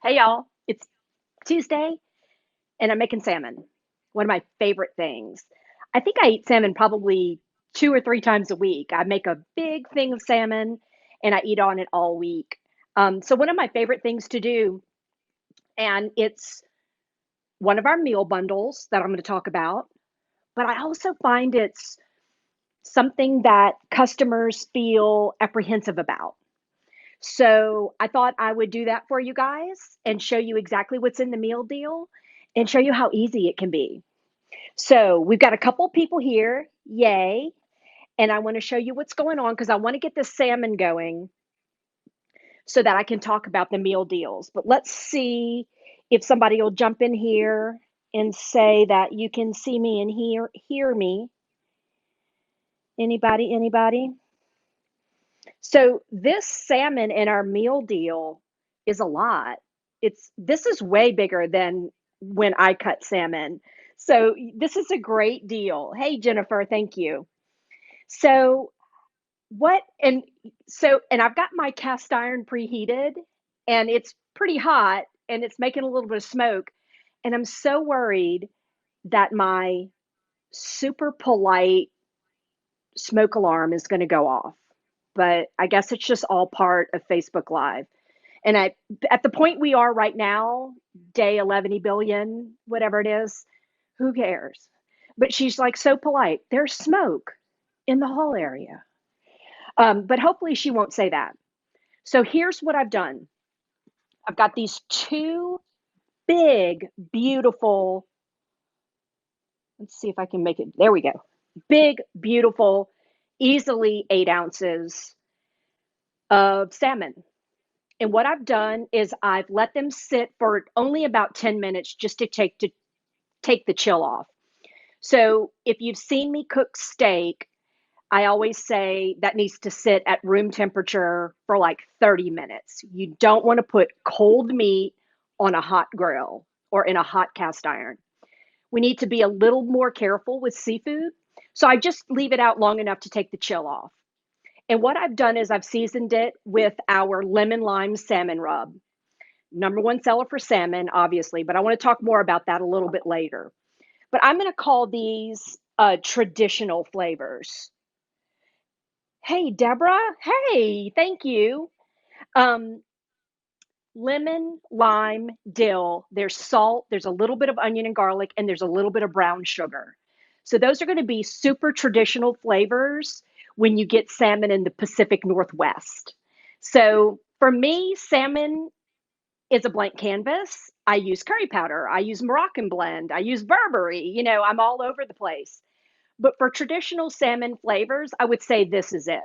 Hey y'all, it's Tuesday and I'm making salmon. One of my favorite things. I think I eat salmon probably 2 or 3 times a week. I make a big thing of salmon and I eat on it all week. So, one of my favorite things to do, and it's one of our meal bundles that I'm going to talk about, but I also find it's something that customers feel apprehensive about. So I thought I would do that for you guys and show you exactly what's in the meal deal and show you how easy it can be. So we've got a couple people here. Yay. And I want to show you what's going on because I want to get this salmon going so that I can talk about the meal deals. But let's see if somebody will jump in here and say that you can see me and hear me. Anybody? So this salmon in our meal deal is a lot. This is way bigger than when I cut salmon. So this is a great deal. Hey Jennifer, thank you. So what and I've got my cast iron preheated and it's pretty hot and it's making a little bit of smoke and I'm so worried that my super polite smoke alarm is going to go off. But I guess it's just all part of Facebook Live. And at the point we are right now, day 11 billion, whatever it is, who cares? But she's like so polite. There's smoke in the hall area. But hopefully she won't say that. So here's what I've done. I've got these two big, beautiful, let's see if I can make it. There we go. Big, beautiful, easily 8 ounces of salmon. And what I've done is I've let them sit for only about 10 minutes just to take the chill off. So if you've seen me cook steak, I always say that needs to sit at room temperature for like 30 minutes. You don't want to put cold meat on a hot grill or in a hot cast iron. We need to be a little more careful with seafood. So I just leave it out long enough to take the chill off. And what I've done is I've seasoned it with our lemon lime salmon rub. Number one seller for salmon, obviously, but I want to talk more about that a little bit later. But I'm going to call these traditional flavors. Hey, Deborah. Hey, thank you. Um, Lemon, lime, dill. There's salt, there's a little bit of onion and garlic, and there's a little bit of brown sugar. So those are going to be super traditional flavors when you get salmon in the Pacific Northwest. So for me, salmon is a blank canvas. I use curry powder, I use Moroccan blend, I use Burberry. I'm all over the place. But for traditional salmon flavors, I would say this is it.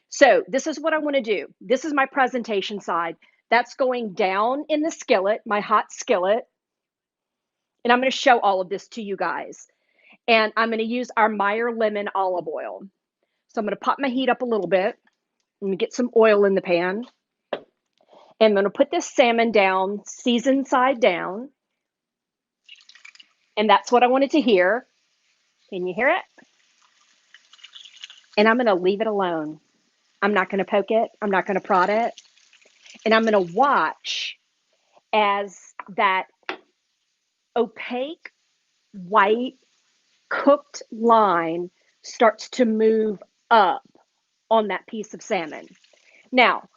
So this is what I want to do. This is my presentation side. That's going down in the skillet, my hot skillet. And I'm going to show all of this to you guys. And I'm going to use our Meyer lemon olive oil. So I'm going to pop my heat up a little bit. I'm going to get some oil in the pan. And I'm going to put this salmon down, seasoned side down. And that's what I wanted to hear. Can you hear it? And I'm going to leave it alone. I'm not going to poke it. I'm not going to prod it. And I'm going to watch as that opaque white cooked line starts to move up on that piece of salmon. Now,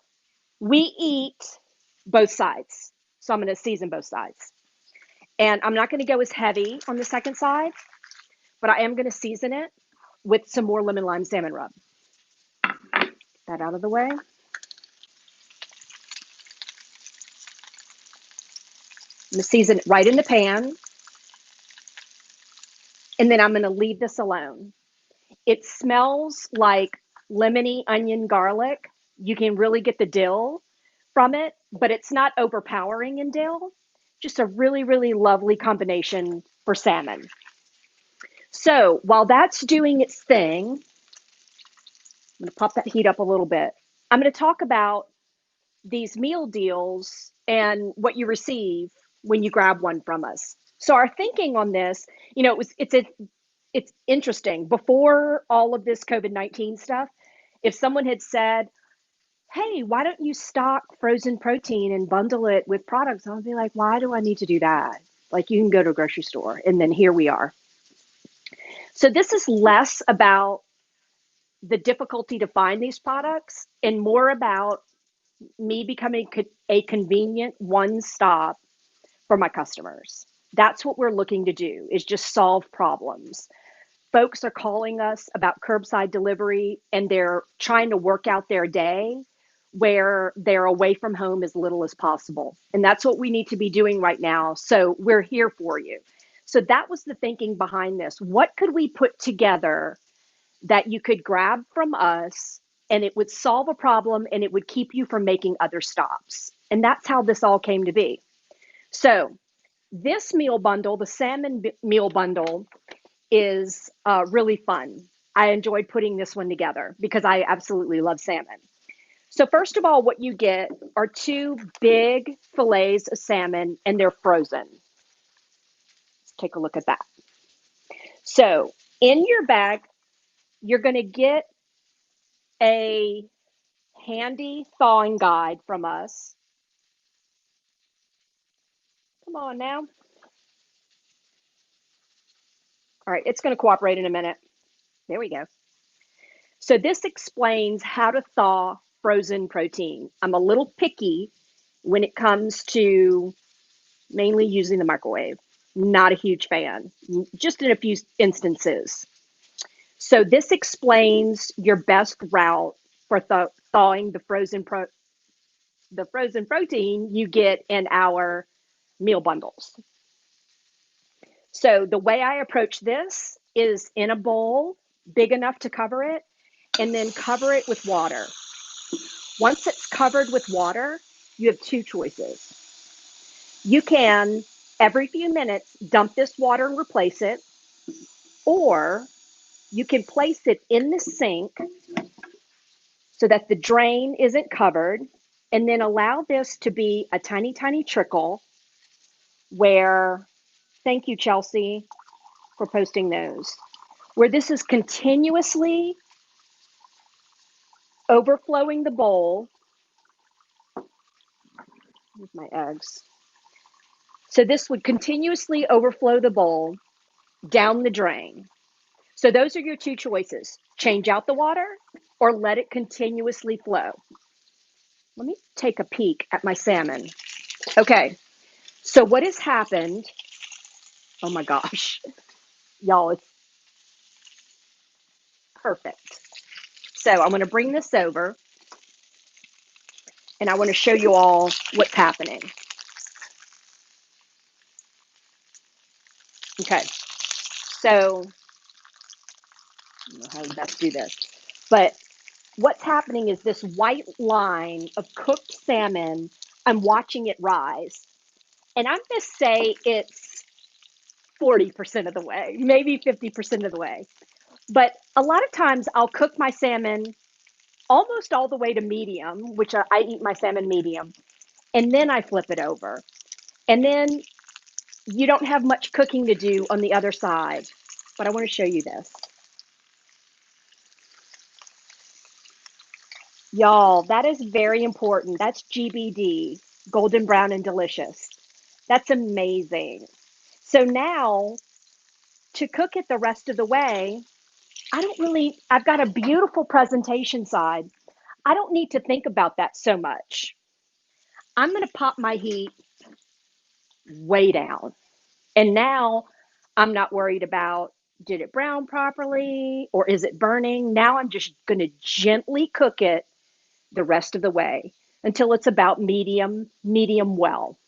we eat both sides. So I'm going to season both sides. And I'm not going to go as heavy on the second side, but I am going to season it with some more lemon lime salmon rub. Get that out of the way. I'm going to season it right in the pan. And then I'm going to leave this alone. It smells like lemony onion garlic. You can really get the dill from it, but it's not overpowering in dill. Just a really, really lovely combination for salmon. So while that's doing its thing, I'm going to pop that heat up a little bit. I'm going to talk about these meal deals and what you receive when you grab one from us. So our thinking on this, it's interesting. Before all of this COVID-19 stuff, if someone had said, hey, why don't you stock frozen protein and bundle it with products? I'll be like, why do I need to do that? Like, you can go to a grocery store. And then here we are. So this is less about the difficulty to find these products and more about me becoming a convenient one stop for my customers. That's what we're looking to do, is just solve problems. Folks are calling us about curbside delivery, and they're trying to work out their day where they're away from home as little as possible. And that's what we need to be doing right now. So we're here for you. So that was the thinking behind this. What could we put together that you could grab from us and it would solve a problem and it would keep you from making other stops? And that's how this all came to be. So this meal bundle, the salmon meal bundle, is really fun. I enjoyed putting this one together because I absolutely love salmon. So first of all, what you get are two big fillets of salmon, and they're frozen. Let's take a look at that. So in your bag, you're going to get a handy thawing guide from us. Come on now. All right, it's going to cooperate in a minute. There we go. So this explains how to thaw frozen protein. I'm a little picky when it comes to mainly using the microwave. Not a huge fan, just in a few instances. So this explains your best route for thawing the frozen protein you get in our meal bundles. So the way I approach this is in a bowl big enough to cover it, and then cover it with water. Once it's covered with water, you have two choices. You can, every few minutes, dump this water and replace it, or you can place it in the sink so that the drain isn't covered, and then allow this to be a tiny, tiny trickle where, thank you, Chelsea, for posting those, where this is continuously overflowing the bowl. With my eggs. So this would continuously overflow the bowl down the drain. So those are your two choices. Change out the water or let it continuously flow. Let me take a peek at my salmon. Okay, so what has happened, oh my gosh, y'all, it's perfect. So I'm gonna bring this over and I wanna show you all what's happening. Okay, so I don't know how to best do this, but what's happening is this white line of cooked salmon, I'm watching it rise. And I'm going to say it's 40% of the way, maybe 50% of the way. But a lot of times I'll cook my salmon almost all the way to medium, which I eat my salmon medium, and then I flip it over. And then you don't have much cooking to do on the other side. But I want to show you this. Y'all, that is very important. That's GBD, golden brown and delicious. That's amazing. So now to cook it the rest of the way, I've got a beautiful presentation side. I don't need to think about that so much. I'm going to pop my heat way down. And now I'm not worried about, did it brown properly or is it burning? Now I'm just going to gently cook it the rest of the way until it's about medium well.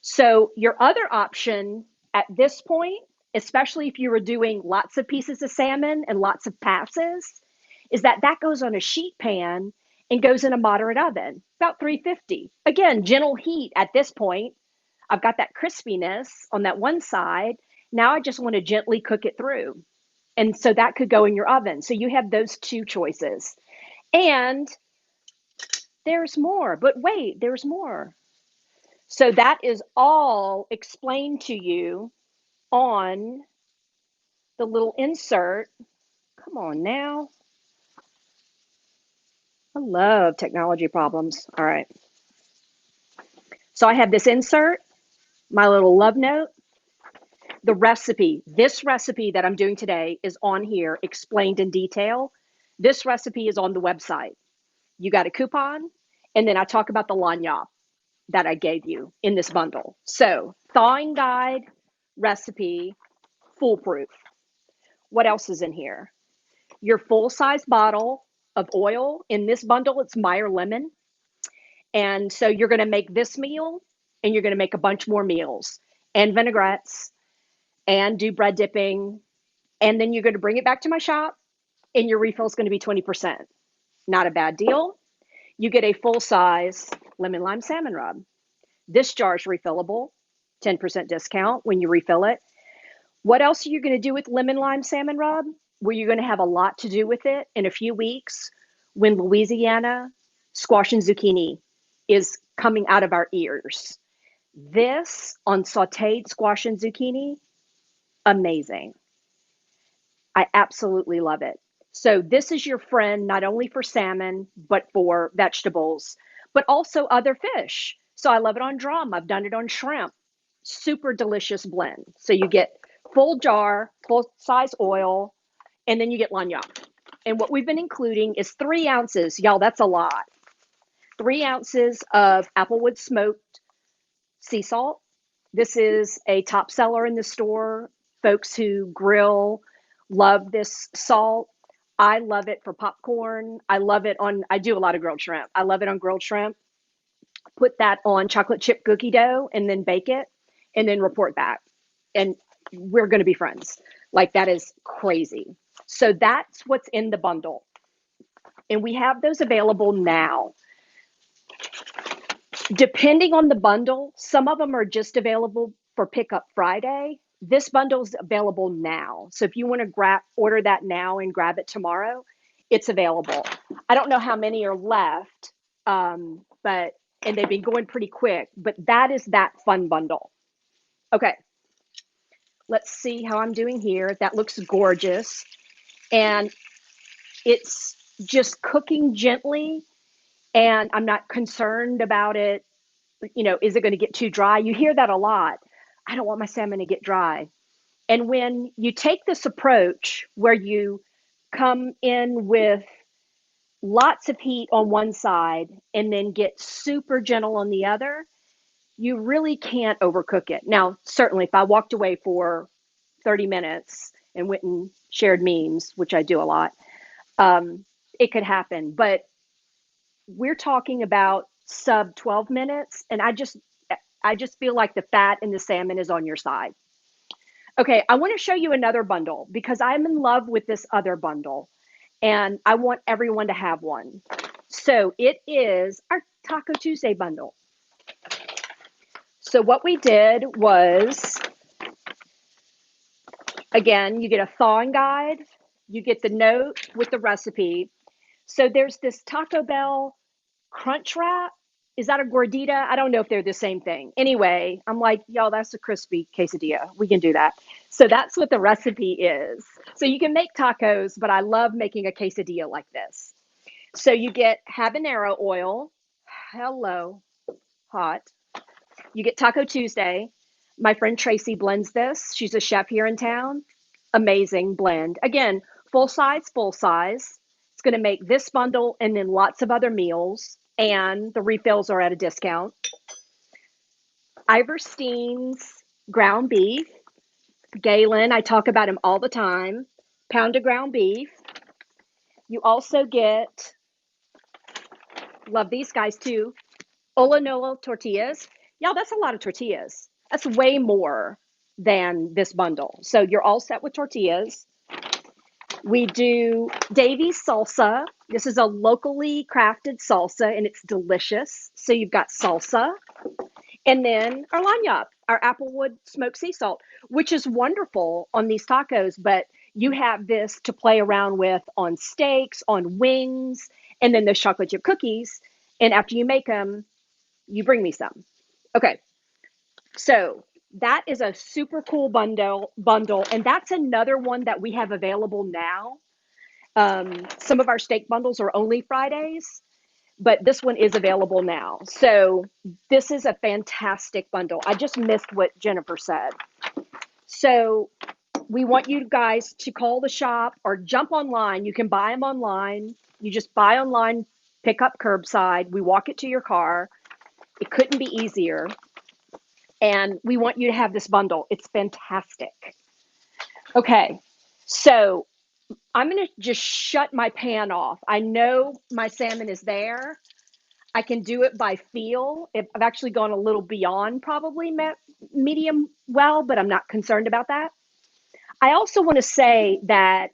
So your other option at this point, especially if you were doing lots of pieces of salmon and lots of passes, is that that goes on a sheet pan and goes in a moderate oven, about 350. Again, gentle heat at this point. I've got that crispiness on that one side. Now I just want to gently cook it through. And so that could go in your oven. So you have those two choices. And there's more, but wait, there's more. So that is all explained to you on the little insert. Come on now. I love technology problems. All right. So I have this insert, my little love note, the recipe. This recipe that I'm doing today is on here, explained in detail. This recipe is on the website. You got a coupon, and then I talk about the lagniappe that I gave you in this bundle. So, thawing guide, recipe, foolproof. What else is in here? Your full size bottle of oil. In this bundle, it's Meyer lemon. And so you're going to make this meal and you're going to make a bunch more meals and vinaigrettes and do bread dipping. And then you're going to bring it back to my shop and your refill is going to be 20%. Not a bad deal. You get a full size lemon lime salmon rub. This jar is refillable, 10% discount when you refill it. What else are you going to do with lemon lime salmon rub? Well, you're going to have a lot to do with it in a few weeks when Louisiana squash and zucchini is coming out of our ears. This on sauteed squash and zucchini, amazing. I absolutely love it. So this is your friend not only for salmon, but for vegetables, but also other fish. So I love it on drum. I've done it on shrimp. Super delicious blend. So you get full jar, full size oil, and then you get lagniappe. And what we've been including is 3 ounces. Y'all, that's a lot. 3 ounces of applewood smoked sea salt. This is a top seller in the store. Folks who grill love this salt. I love it for popcorn. I love it on, I do a lot of grilled shrimp. I love it on grilled shrimp. Put that on chocolate chip cookie dough and then bake it and then report back. And we're going to be friends. Like that is crazy. So that's what's in the bundle. And we have those available now. Depending on the bundle, some of them are just available for pickup Friday. This bundle is available now. So if you want to order that now and grab it tomorrow, it's available. I don't know how many are left, but and they've been going pretty quick, but that is that fun bundle. Okay, let's see how I'm doing here. That looks gorgeous. And it's just cooking gently, and I'm not concerned about it. You know, is it going to get too dry? You hear that a lot. I don't want my salmon to get dry. And when you take this approach where you come in with lots of heat on one side and then get super gentle on the other, you really can't overcook it. Now, certainly, if I walked away for 30 minutes and went and shared memes, which I do a lot, it could happen. But we're talking about sub 12 minutes, and I just feel like the fat in the salmon is on your side. Okay, I want to show you another bundle because I'm in love with this other bundle and I want everyone to have one. So it is our Taco Tuesday bundle. So what we did was, again, you get a thawing guide, you get the note with the recipe. So there's this Taco Bell crunch wrap. Is that a gordita? I don't know if they're the same thing. Anyway, I'm like, y'all, that's a crispy quesadilla. We can do that. So that's what the recipe is. So you can make tacos, but I love making a quesadilla like this. So you get habanero oil. Hello, hot. You get Taco Tuesday. My friend Tracy blends this. She's a chef here in town. Amazing blend. Again, full size, full size. It's going to make this bundle and then lots of other meals. And the refills are at a discount. Iverstein's ground beef. Galen, I talk about him all the time. Pound of ground beef. You also get, love these guys too, Olanola tortillas. Y'all, that's a lot of tortillas. That's way more than this bundle. So you're all set with tortillas. We do Davey's salsa. This is a locally crafted salsa and it's delicious. So you've got salsa and then our lagniappe, our applewood smoked sea salt, which is wonderful on these tacos, but you have this to play around with on steaks, on wings, and then those chocolate chip cookies. And after you make them, you bring me some. Okay. So that is a super cool bundle, and that's another one that we have available now. Some of our steak bundles are only Fridays, but this one is available now. So this is a fantastic bundle. I just missed what Jennifer said. So we want you guys to call the shop or jump online. You can buy them online. You just buy online, pick up curbside. We walk it to your car. It couldn't be easier. And we want you to have this bundle. It's fantastic. Okay, so I'm going to just shut my pan off. I know my salmon is there. I can do it by feel. I've actually gone a little beyond probably medium well, but I'm not concerned about that. I also want to say that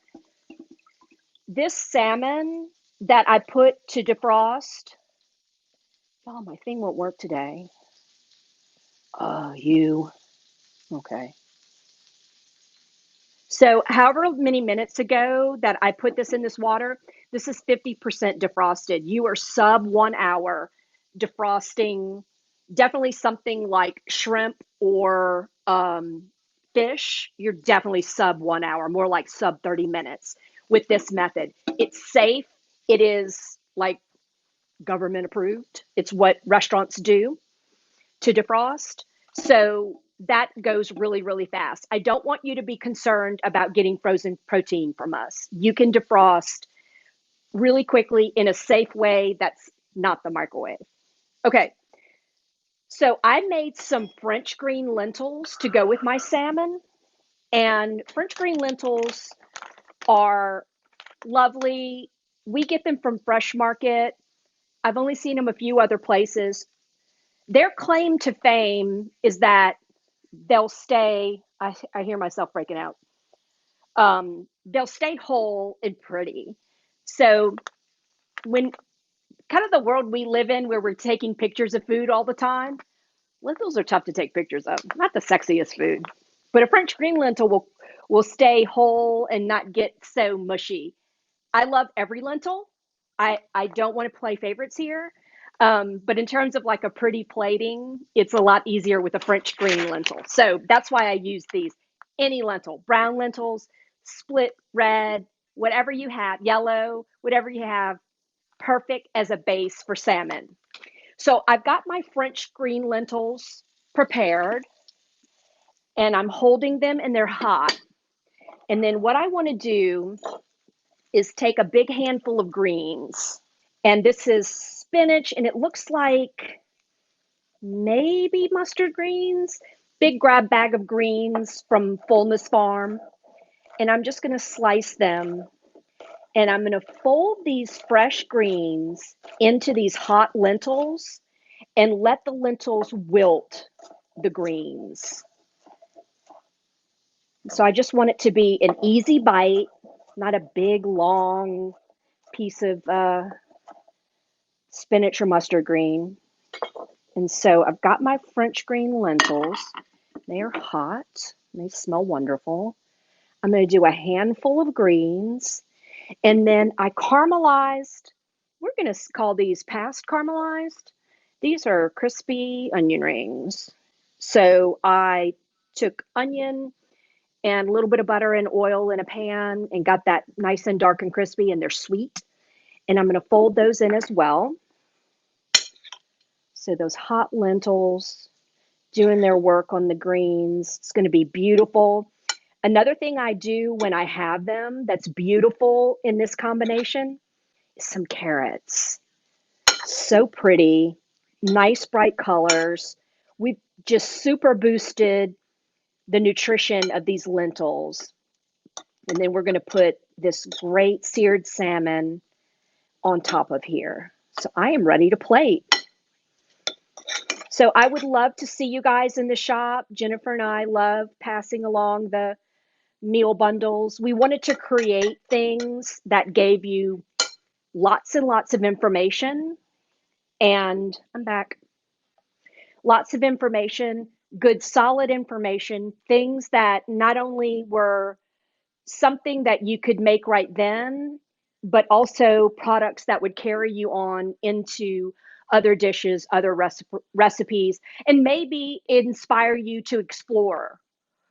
this salmon that I put to defrost, oh, my thing won't work today. Oh, okay. So however many minutes ago that I put this in this water, this is 50% defrosted. You are sub 1 hour defrosting, definitely something like shrimp or fish. You're definitely sub 1 hour, more like sub 30 minutes with this method. It's safe. It is like government approved. It's what restaurants do to defrost. So that goes really, really fast. I don't want you to be concerned about getting frozen protein from us. You can defrost really quickly in a safe way that's not the microwave. Okay, so I made some French green lentils to go with my salmon. And French green lentils are lovely. We get them from Fresh Market. I've only seen them a few other places. Their claim to fame is that they'll stay, I hear myself breaking out. They'll stay whole and pretty. So when kind of the world we live in where we're taking pictures of food all the time, lentils are tough to take pictures of. Not the sexiest food, but a French green lentil will stay whole and not get so mushy. I love every lentil. I don't want to play favorites here. But in terms of like a pretty plating, it's a lot easier with a French green lentil. So that's why I use these. Any lentil, brown lentils, split red, whatever you have, yellow, whatever you have, perfect as a base for salmon. So I've got my French green lentils prepared and I'm holding them and they're hot. And then what I want to do is take a big handful of greens. And this is spinach and it looks like maybe mustard greens, big grab bag of greens from Fullness Farm. And I'm just going to slice them and I'm going to fold these fresh greens into these hot lentils and let the lentils wilt the greens. So I just want it to be an easy bite, not a big, long piece of spinach or mustard green. And so I've got my French green lentils. They are hot. They smell wonderful. I'm going to do a handful of greens. And then I caramelized. We're going to call these past caramelized. These are crispy onion rings. So I took onion and a little bit of butter and oil in a pan and got that nice and dark and crispy, and they're sweet. And I'm going to fold those in as well. So those hot lentils doing their work on the greens. It's going to be beautiful. Another thing I do when I have them that's beautiful in this combination is some carrots. So pretty, nice bright colors. We've just super boosted the nutrition of these lentils. And then we're going to put this great seared salmon on top of here. So I am ready to plate. So I would love to see you guys in the shop. Jennifer and I love passing along the meal bundles. We wanted to create things that gave you lots and lots of information. And I'm back. Lots of information, good, solid information, things that not only were something that you could make right then, but also products that would carry you on into other dishes, other recipes, and maybe inspire you to explore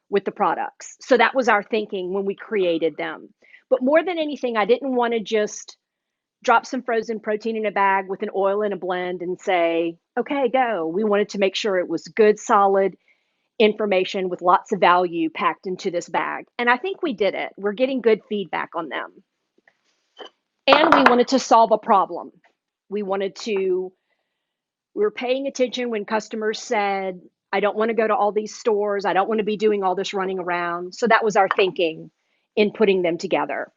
with the products. So that was our thinking when we created them. But more than anything, I didn't want to just drop some frozen protein in a bag with an oil in a blend and say, okay, go. We wanted to make sure it was good, solid information with lots of value packed into this bag. And I think we did it. We're getting good feedback on them. And we wanted to solve a problem. We were paying attention when customers said, I don't want to go to all these stores. I don't want to be doing all this running around. So that was our thinking in putting them together.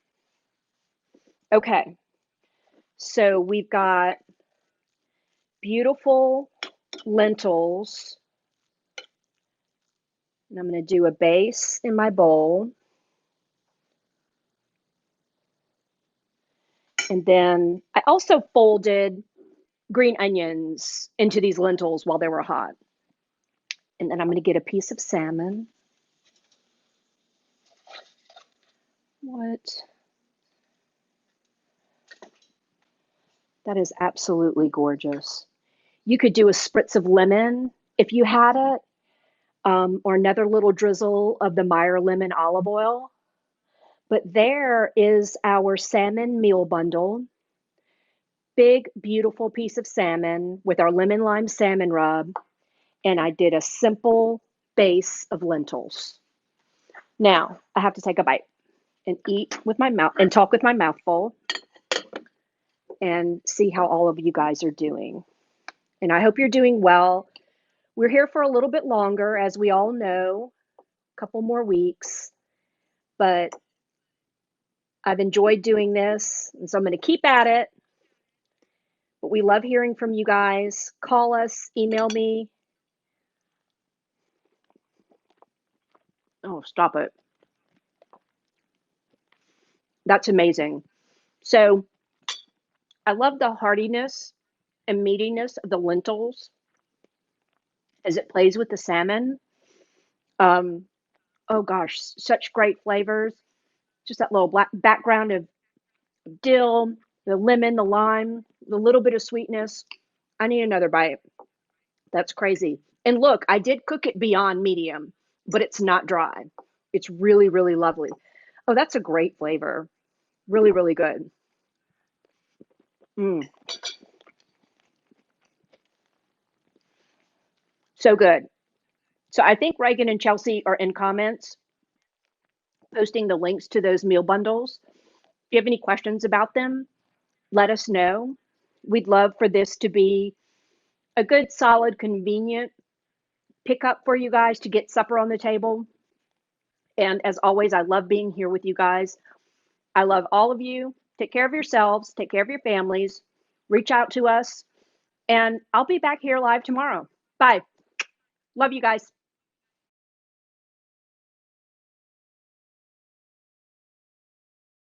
Okay. So we've got beautiful lentils. And I'm going to do a base in my bowl. And then I also folded green onions into these lentils while they were hot. And then I'm going to get a piece of salmon. What? That is absolutely gorgeous. You could do a spritz of lemon if you had it, or another little drizzle of the Meyer lemon olive oil. But there is our salmon meal bundle. Big, beautiful piece of salmon with our lemon lime salmon rub. And I did a simple base of lentils. Now I have to take a bite and eat with my mouth and talk with my mouth full and see how all of you guys are doing. And I hope you're doing well. We're here for a little bit longer, as we all know, a couple more weeks, but I've enjoyed doing this, and so I'm going to keep at it. But we love hearing from you guys. Call us, email me. Oh, stop it. That's amazing. So I love the heartiness and meatiness of the lentils as it plays with the salmon. Um, oh gosh, such great flavors. Just that little black background of dill, the lemon, the lime, the little bit of sweetness. I need another bite. That's crazy. And look, I did cook it beyond medium, but it's not dry. It's really, really lovely. Oh, that's a great flavor. Really, really good. Mm, so good. So I think Reagan and Chelsea are in comments posting the links to those meal bundles. If you have any questions about them, let us know. We'd love for this to be a good, solid, convenient pickup for you guys to get supper on the table. And as always, I love being here with you guys. I love all of you. Take care of yourselves, take care of your families, reach out to us, and I'll be back here live tomorrow. Bye. Love you guys.